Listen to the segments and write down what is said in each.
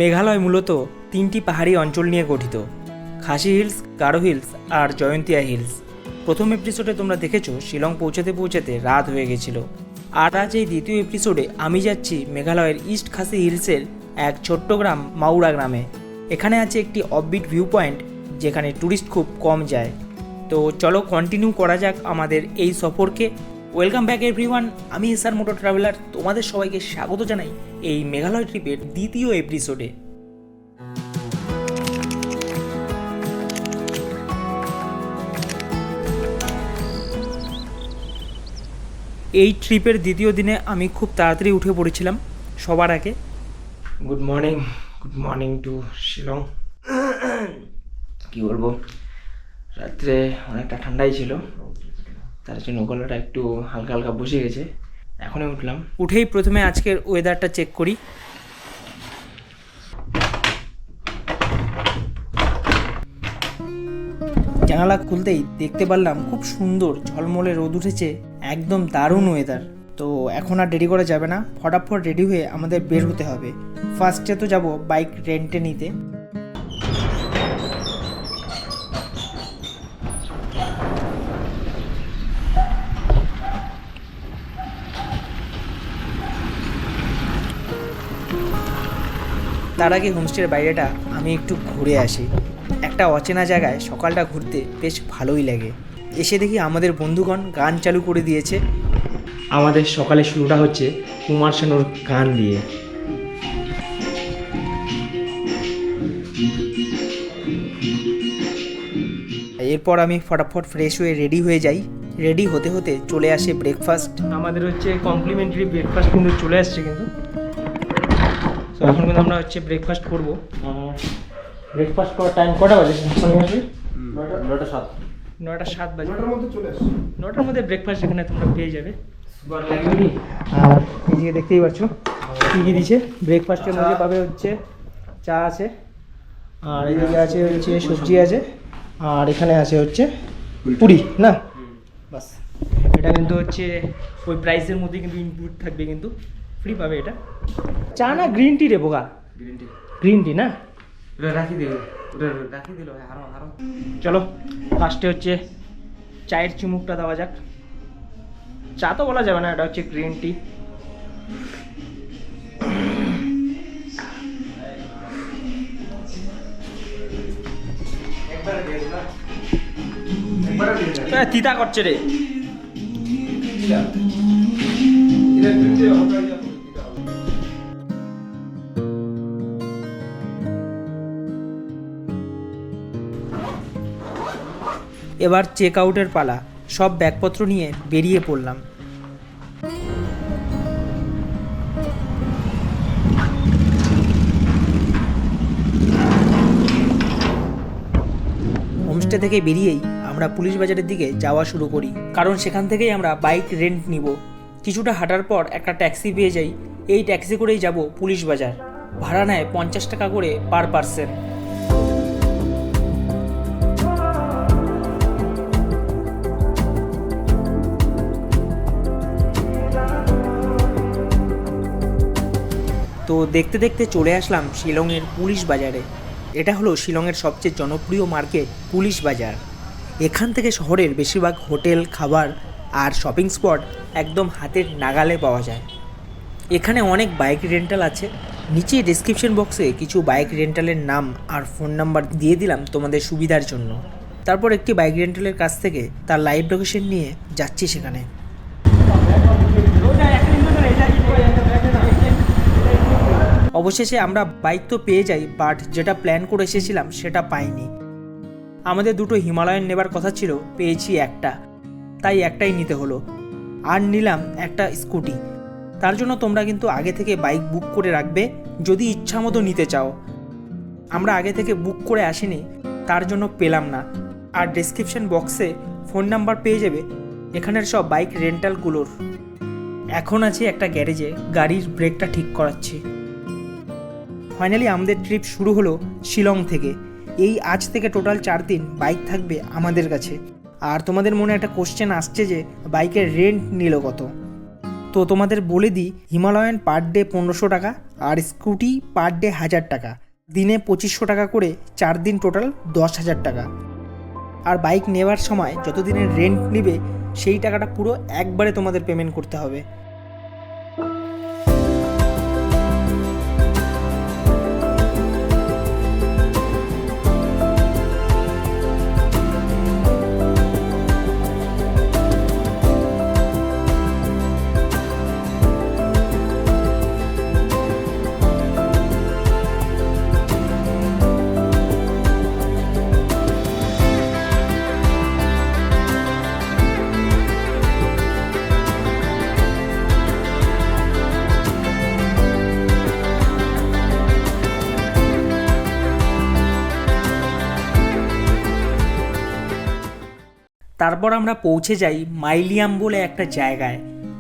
মেঘালয় মূলত তিনটি পাহাড়ি অঞ্চল নিয়ে গঠিত: খাসি হিলস, গারো হিলস আর জয়ন্তিয়া হিলস। প্রথম এপিসোডে তোমরা দেখেছো শিলং পৌঁছাতে পৌঁছাতে রাত হয়ে গেছিল। আর আজ এই দ্বিতীয় এপিসোডে আমি যাচ্ছি মেঘালয়ের ইস্ট খাসি হিলসের এক ছোট্ট গ্রাম মাউরা গ্রামে। এখানে আছে একটি অফবিট ভিউ পয়েন্ট যেখানে ট্যুরিস্ট খুব কম যায়। তো চলো কন্টিনিউ করা যাক আমাদের এই সফরকে। ওয়েলকাম ব্যাক এভরিওয়ান, আমি এসআর মোটর ট্রাভেলার, তোমাদের সবাইকে স্বাগত জানাই এই মেঘালয় ট্রিপের দ্বিতীয় এপিসোডে। এই ট্রিপের দ্বিতীয় দিনে আমি খুব তাড়াতাড়ি উঠে পড়েছিলাম সবার আগে। Good morning to Shillong. কী বলবো, রাত্রে অনেকটা ঠান্ডাই ছিল, তার জন্য গলাটা একটু হালকা হালকা বসে গেছে। এখনই উঠলাম। উঠেই প্রথমে আজকের ওয়েদারটা চেক করি। জানালা খুলতেই দেখতে পারলাম খুব সুন্দর ঝলমলে রোদ উঠেছে, একদম দারুণ ওয়েদার। তো এখন আর দেরি করা যাবে না, ফটাফট রেডি হয়ে আমাদের বের হতে হবে। ফার্স্টে তো যাব বাইক রেন্টে নিতে। তার আগে হোমস্টের বাইরেটা আমি একটু ঘুরে আসি। একটা অচেনা জায়গায় সকালটা ঘুরতে বেশ ভালোই লাগে। এসে দেখি আমাদের বন্ধুগণ গান চালু করে দিয়েছে। আমাদের সকালে শুরুটা হচ্ছে কুমার শানুর গান দিয়ে। এরপর আমি ফটাফট ফ্রেশ হয়ে রেডি হয়ে যাই। রেডি হতে হতে চলে আসে ব্রেকফাস্ট। আমাদের হচ্ছে কমপ্লিমেন্টারি ব্রেকফাস্ট কিন্তু চলে আসছে কিন্তু। তো এখন কিন্তু আমরা হচ্ছে ব্রেকফাস্ট করবো। ব্রেকফাস্ট করার টাইম কটা বাজে? 9:07 বাজে। 9টার মধ্যে ব্রেকফাস্ট এখানে তোমরা পেয়ে যাবে। আর এদিকে দেখতেই পাচ্ছ কী কী দিচ্ছে। ব্রেকফাস্টের মধ্যে পাবে হচ্ছে চা আছে, আর এদিকে আছে হচ্ছে সবজি আছে, আর এখানে আছে হচ্ছে পুরি না, বাস। এটা কিন্তু হচ্ছে ওই প্রাইসের মধ্যে কিন্তু ইনক্লুড থাকবে, কিন্তু ফ্রি পাবে এটা। চা না গ্রিন টি রে বোকা? গ্রিন টি না, রাখি দিল। চলো ফার্স্টে হচ্ছে চায়ের চুমুকটা দেওয়া যাক। চা তো বলা যাবে না, এটা হচ্ছে গ্রিন টি। তিতা করছে রে। এবার চেক আউটের পালা। সব ব্যাগপত্র নিয়ে বেরিয়ে পড়লাম। হোমস্টে থেকে বেরিয়েই আমরা পুলিশ বাজারের দিকে যাওয়া শুরু করি, কারণ সেখান থেকেই আমরা বাইক রেন্ট নিব। কিছুটা হাঁটার পর একটা ট্যাক্সি পেয়ে যাই। এই ট্যাক্সি করেই যাব পুলিশ বাজার। ভাড়া নেয় 50 টাকা করে পার পার্সন। তো দেখতে দেখতে চলে আসলাম শিলংয়ের পুলিশ বাজারে। এটা হলো শিলংয়ের সবচেয়ে জনপ্রিয় মার্কেট পুলিশ বাজার। এখান থেকে শহরের বেশিরভাগ হোটেল, খাবার আর শপিং স্পট একদম হাতের নাগালে পাওয়া যায়। এখানে অনেক বাইক রেন্টাল আছে। নিচে ডেসক্রিপশন বক্সে কিছু বাইক রেন্টালের নাম আর ফোন নাম্বার দিয়ে দিলাম তোমাদের সুবিধার জন্য। তারপর একটি বাইক রেন্টালের কাছ থেকে তার লাইভ লোকেশন নিয়ে যাচ্ছি সেখানে। অবশেষে আমরা বাইক তো পেয়ে যাই, বাট যেটা প্ল্যান করে এসেছিলাম সেটা পাইনি। আমাদের দুটো হিমালয়ান নেবার কথা ছিল, পেয়েছি একটা, তাই একটাই নিতে হলো। আর নিলাম একটা স্কুটি। তার জন্য তোমরা কিন্তু আগে থেকে বাইক বুক করে রাখবে যদি ইচ্ছা মতো নিতে চাও। আমরা আগে থেকে বুক করে আসিনি, তার জন্য পেলাম না। আর ডেসক্রিপশন বক্সে ফোন নাম্বার পেয়ে যাবে এখানের সব বাইক রেন্টালগুলোর। এখন আছি একটা গ্যারেজে, গাড়ির ব্রেকটা ঠিক করাচ্ছি। ফাইনালি আমাদের ট্রিপ শুরু হলো শিলং থেকে। এই আজ থেকে টোটাল 4 দিন বাইক থাকবে আমাদের কাছে। আর তোমাদের মনে একটা কোশ্চেন আসছে যে বাইকের রেন্ট নিল কত। তো তোমাদের বলে দিই, হিমালয়ান পার ডে 1500 টাকা আর স্কুটি পার ডে 1000 টাকা, দিনে 2500 টাকা করে, 4 দিন টোটাল 10,000 টাকা। আর বাইক নেওয়ার সময় যত দিনের রেন্ট নেবে সেই টাকাটা পুরো একবারে তোমাদের পেমেন্ট করতে হবে। তারপর আমরা পৌঁছে যাই মাইলিয়াম বলে একটা জায়গায়।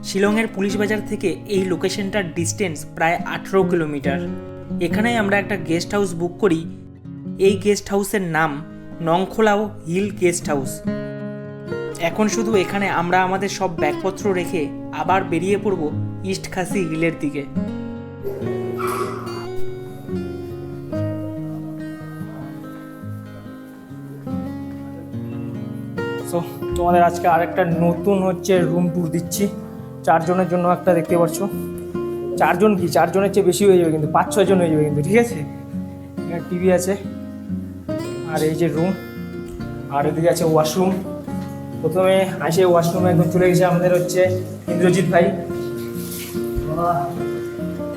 শিলংয়ের পুলিশ বাজার থেকে এই লোকেশনটার ডিস্টেন্স প্রায় 18 কিলোমিটার। এখানেই আমরা একটা গেস্ট হাউস বুক করি। এই গেস্ট হাউসের নাম নংখোলাও হিল গেস্ট হাউস। এখন শুধু এখানে আমরা আমাদের সব ব্যাগপত্র রেখে আবার বেরিয়ে পড়ব ইস্ট খাসি হিলের দিকে। সো তোমাদের আজকে আরেকটা নতুন রুম ট্যুর দিচ্ছি। 4 জনের জন্য একটা দেখতে পাচ্ছ। 4 জন কি, 4 জনের চেয়ে বেশি হয়ে যাবে কিন্তু, 5-6 জন হয়ে যাবে কিন্তু, ঠিক আছে। এখানে টিভি আছে আর এই যে রুম, আর এদিকে আছে ওয়াশরুম। প্রথমে আসে ওয়াশরুমে একদম চলে গেছে আমাদের ইন্দ্রজিৎ ভাই।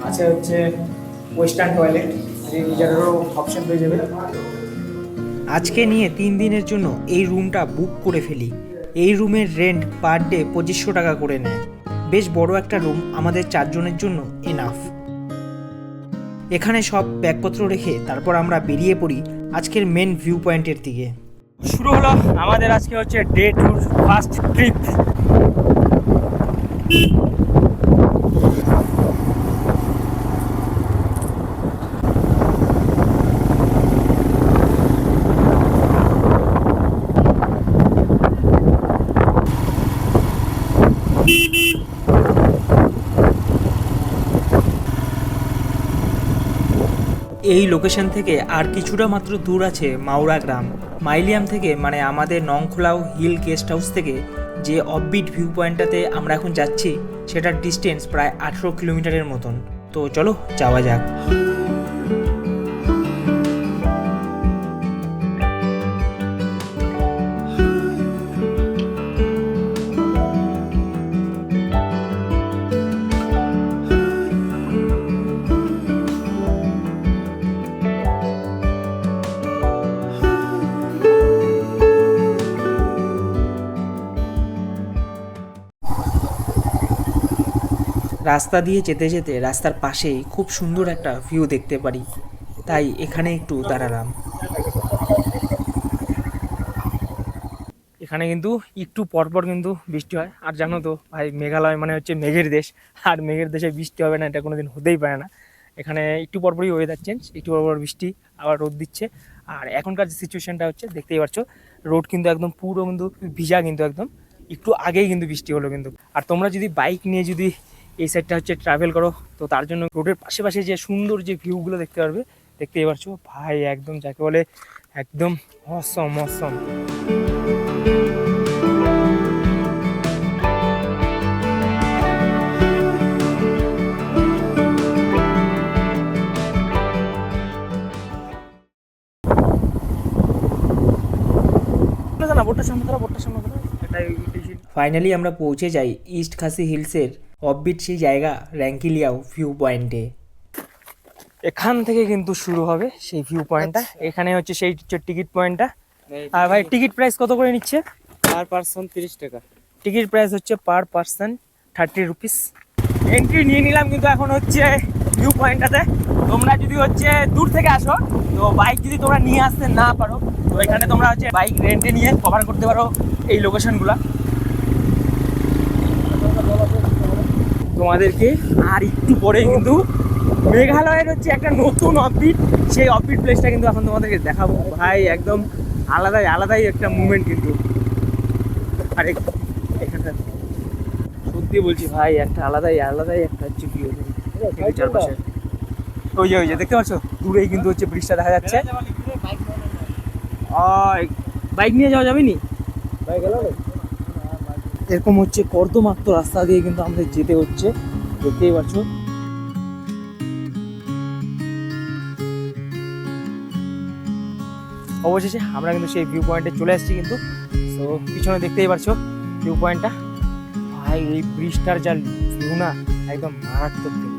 আছে ওয়েস্টার্ন টয়লেট, গিজারেরও অপশন পেয়ে যাবে। আজকে নিয়ে 3 দিনের জন্য এই রুমটা বুক করে ফেলি। এই রুমের রেন্ট পার ডে 2500 টাকা করে নেয়। বেশ বড় একটা রুম, আমাদের 4 জনের জন্য এনাফ। এখানে সব ব্যাগপত্র রেখে তারপর আমরা বেরিয়ে পড়ি আজকের মেন ভিউ পয়েন্টের দিকে। শুরু হলো আমাদের আজকে ডে ট্যুর ফার্স্ট ট্রিপ। এই লোকেশন থেকে আর কিছুটা মাত্র দূর আছে মাওরা গ্রাম। মাইলিয়াম থেকে মানে আমাদের নংখোলাও হিল গেস্ট হাউস থেকে যে অফবিট ভিউ পয়েন্টটাতে আমরা এখন যাচ্ছি সেটার ডিস্টেন্স প্রায় 18 কিলোমিটারের মতন। তো চলো যাওয়া যাক। রাস্তা দিয়ে যেতে যেতে রাস্তার পাশেই খুব সুন্দর একটা ভিউ দেখতে পারি, তাই এখানে একটু দাঁড়ালাম। এখানে কিন্তু একটু পরপর কিন্তু বৃষ্টি হয়। আর জানো তো ভাই, মেঘালয় মানে মেঘের দেশ, আর মেঘের দেশে বৃষ্টি হবে না এটা কোনোদিন হতেই পারে না। এখানে একটু পরপরই ওয়েদার চেঞ্জ, একটু পরপর বৃষ্টি, আবার রোদ দিচ্ছে। আর এখনকার যে সিচুয়েশনটা দেখতেই পাচ্ছ, রোড কিন্তু একদম পুরো কিন্তু ভিজা, কিন্তু একদম একটু আগেই কিন্তু বৃষ্টি হলো কিন্তু। আর তোমরা যদি বাইক নিয়ে যদি এই সাইডটা ট্রাভেল করো, তো তার জন্য রোডের পাশে যে সুন্দর যে ভিউগুলো দেখতে পারবে। দেখতেই পাচ্ছ ভাই, একদম যাকে বলে একদম অসম অসম। ফাইনালি আমরা পৌঁছে যাই ইস্ট খাসি হিলসের অফবিট সেই জায়গা র্যাঙ্কিলিয়াও ভিউ পয়েন্টে। এখান থেকে কিন্তু শুরু হবে সেই ভিউ পয়েন্টটা। এখানে সেই টিকিট পয়েন্টটা। আর ভাই, টিকিট প্রাইস কত করে নিচ্ছে? পার পারসন 30 টাকা। Ticket price per person 30 rupees. Entry নিয়ে নিলাম কিন্তু এখন ভিউ পয়েন্টটাতে। তোমরা যদি দূর থেকে আসো, তো বাইক যদি তোমরা নিয়ে আসতে না পারো, তো এখানে তোমরা বাইক রেন্টে নিয়ে কভার করতে পারো এই লোকেশনগুলো। তোমাদেরকে আর একটু পরে কিন্তু মেঘালয়ের একটা নতুন অফবিট, সেই অফবিট প্লেসটা কিন্তু এখন তোমাদেরকে দেখাবো। ভাই একদম আলাদাই একটা মুভমেন্ট কিন্তু। আর এখানে সত্যি বলছি ভাই, একটা আলাদাই আলাদাই একটা হচ্ছে ভিউ চারপাশে। ওই যে দেখতে পাচ্ছ দূরেই কিন্তু হচ্ছে ব্রিজটা দেখা যাচ্ছে। বাইক নিয়ে যাওয়া যাবে নি? এরকম হচ্ছে কর্দমাক্ত রাস্তা দিয়ে কিন্তু আমাদের যেতে হচ্ছে, দেখতেই পাচ্ছ। অবশেষে আমরা কিন্তু সেই ভিউ পয়েন্টে চলে আসছি কিন্তু। তো পিছনে দেখতেই পাচ্ছ ভিউ পয়েন্টটা। ভাই এই ব্রিজটার যা ভিউ না, একদম মারাত্মক ভিউ।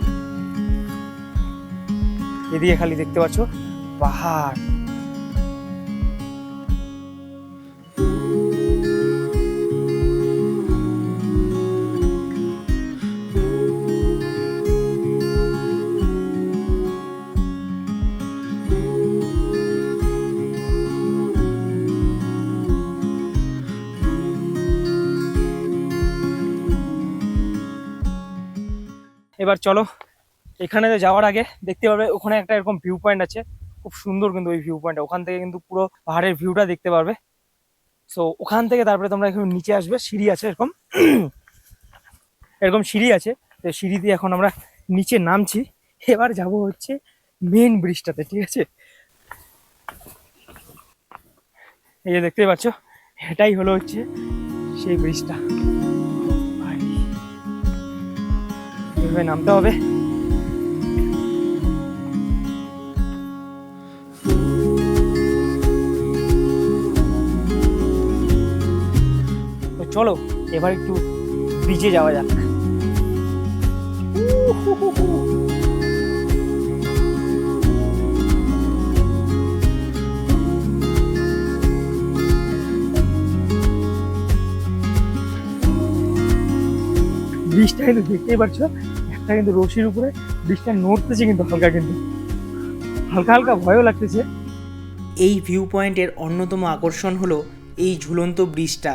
এদিকে খালি দেখতে পাচ্ছ পাহাড়। এবার চলো, এখানে যাওয়ার আগে দেখতে পারবে ওখানে একটা এরকম ভিউ পয়েন্ট আছে, খুব সুন্দর কিন্তু ওই ভিউ পয়েন্টটা। ওখান থেকে কিন্তু পুরো পাহাড়ের ভিউটা দেখতে পারবে। সো ওখান থেকে তারপরে তোমরা এখানে নিচে আসবে, সিঁড়ি আছে এরকম এরকম সিঁড়ি আছে। তো সিঁড়ি দিয়ে এখন আমরা নিচে নামছি। এবার যাব হচ্ছে মেন ব্রিজটাতে, ঠিক আছে? এই যে দেখতেই পাচ্ছ, এটাই হলো হচ্ছে সেই ব্রিজটা। এইভাবে নামতে হবে। তো চলো এবার একটু ব্রিজে যাওয়া যাক। ব্রিজটা কিন্তু দেখতেই পাচ্ছ, একটা কিন্তু রশির উপরে ব্রিজটা নড়তেছে কিন্তু হালকা, কিন্তু হালকা হালকা ভয়ও লাগতেছে। এই ভিউ পয়েন্টের অন্যতম আকর্ষণ হলো এই ঝুলন্ত ব্রিজটা।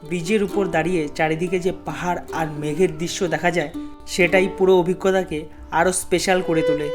ব্রিজের উপর দাঁড়িয়ে চারিদিকে যে পাহাড় আর মেঘের দৃশ্য দেখা যায়, সেটাই পুরো অভিজ্ঞতাকে আরও স্পেশাল করে তোলে।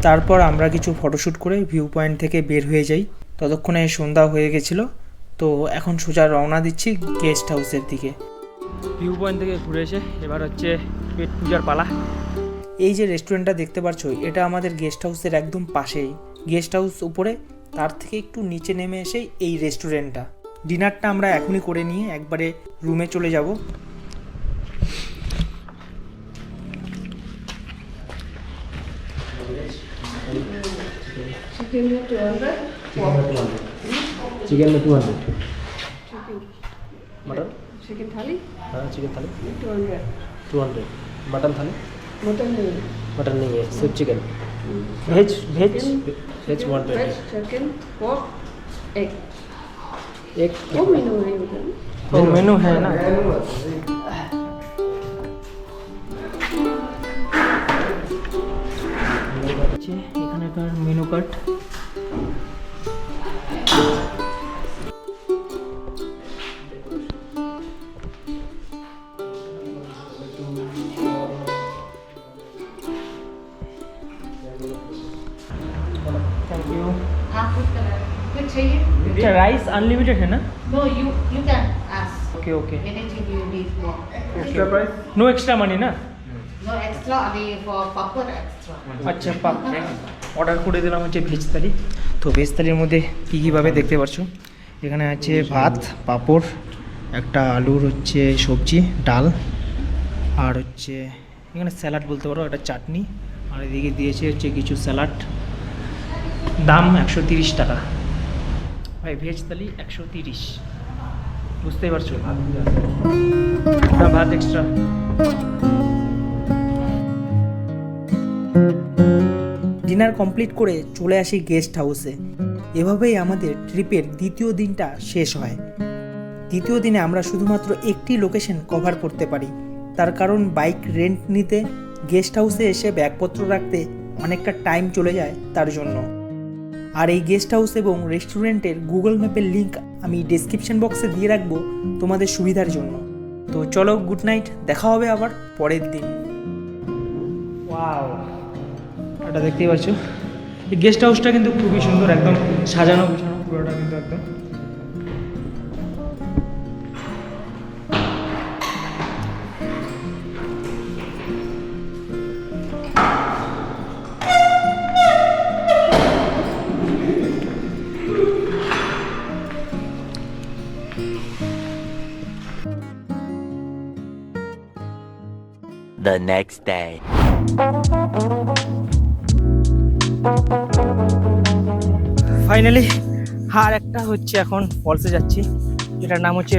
তারপর আমরা কিছু ফটোশ্যুট করে ভিউ পয়েন্ট থেকে বের হয়ে যাই। ততক্ষণে সন্ধ্যা হয়ে গেছিলো। তো এখন সোজা রওনা দিচ্ছি গেস্ট হাউসের দিকে। ভিউ পয়েন্ট থেকে ঘুরে এসে এবার হচ্ছে পেট পূজার পালা। এই যে রেস্টুরেন্টটা দেখতে পাচ্ছ, এটা আমাদের গেস্ট হাউসের একদম পাশেই। গেস্ট হাউস উপরে, তার থেকে একটু নিচে নেমে এসেই এই রেস্টুরেন্টটা। ডিনারটা আমরা এখনই করে নিয়ে একবারে রুমে চলে যাব। Chicken में 200, चिकन में 200, मटन चिकन थाली हाँ चिकन थाली 200, 200, मटन थाली मटन नहीं, मटन नहीं है सिर्फ chicken. Veg veg veg 120 veg chicken pork egg एक वो मेनू है उधर। तो मेनू है ना। এখানকার মেনু কার্ড। Thank you. आप कुछ चाहिए? अच्छा राइस अनलिमिटेड है ना? No, you can ask. Okay okay. Anything you need more. Extra price? No extra money ना? No extra, only for proper extra. আচ্ছা অর্ডার করে দিলাম হচ্ছে ভেজ থালি। তো ভেজ থালির মধ্যে কী কীভাবে দেখতে পাচ্ছ, এখানে আছে ভাত, পাঁপড়, একটা আলুর হচ্ছে সবজি, ডাল, আর হচ্ছে এখানে স্যালাড বলতে পারো, একটা চাটনি, আর এদিকে দিয়েছে হচ্ছে কিছু স্যালাড। দাম 130 টাকা। ভাই ভেজ থালি 130, বুঝতেই পারছো। ভাত এক্সট্রা। ডিনার কমপ্লিট করে চলে আসি গেস্ট হাউসে। এভাবেই আমাদের ট্রিপের দ্বিতীয় দিনটা শেষ হয়। দ্বিতীয় দিনে আমরা শুধুমাত্র একটি লোকেশন কভার করতে পারি, তার কারণ বাইক রেন্ট নিতে গেস্ট হাউসে এসে ব্যাগপত্র রাখতে অনেকটা টাইম চলে যায় তার জন্য। আর এই গেস্ট হাউস এবং রেস্টুরেন্টের গুগল ম্যাপের লিঙ্ক আমি ডেসক্রিপশন বক্সে দিয়ে রাখবো তোমাদের সুবিধার জন্য। তো চলো, গুড নাইট, দেখা হবে আবার পরের দিন। ওয়াও, এটা দেখতেই পাচ্ছ, এই গেস্ট হাউসটা কিন্তু খুবই সুন্দর, একদম সাজানো গোছানো পুরোটা কিন্তু একদম। The next day. ফাইনালি আর একটা হচ্ছে, এখন ফলসে যাচ্ছি, যেটার নাম হচ্ছে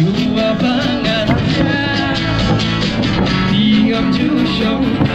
Chuva bangarnya, diam jusong.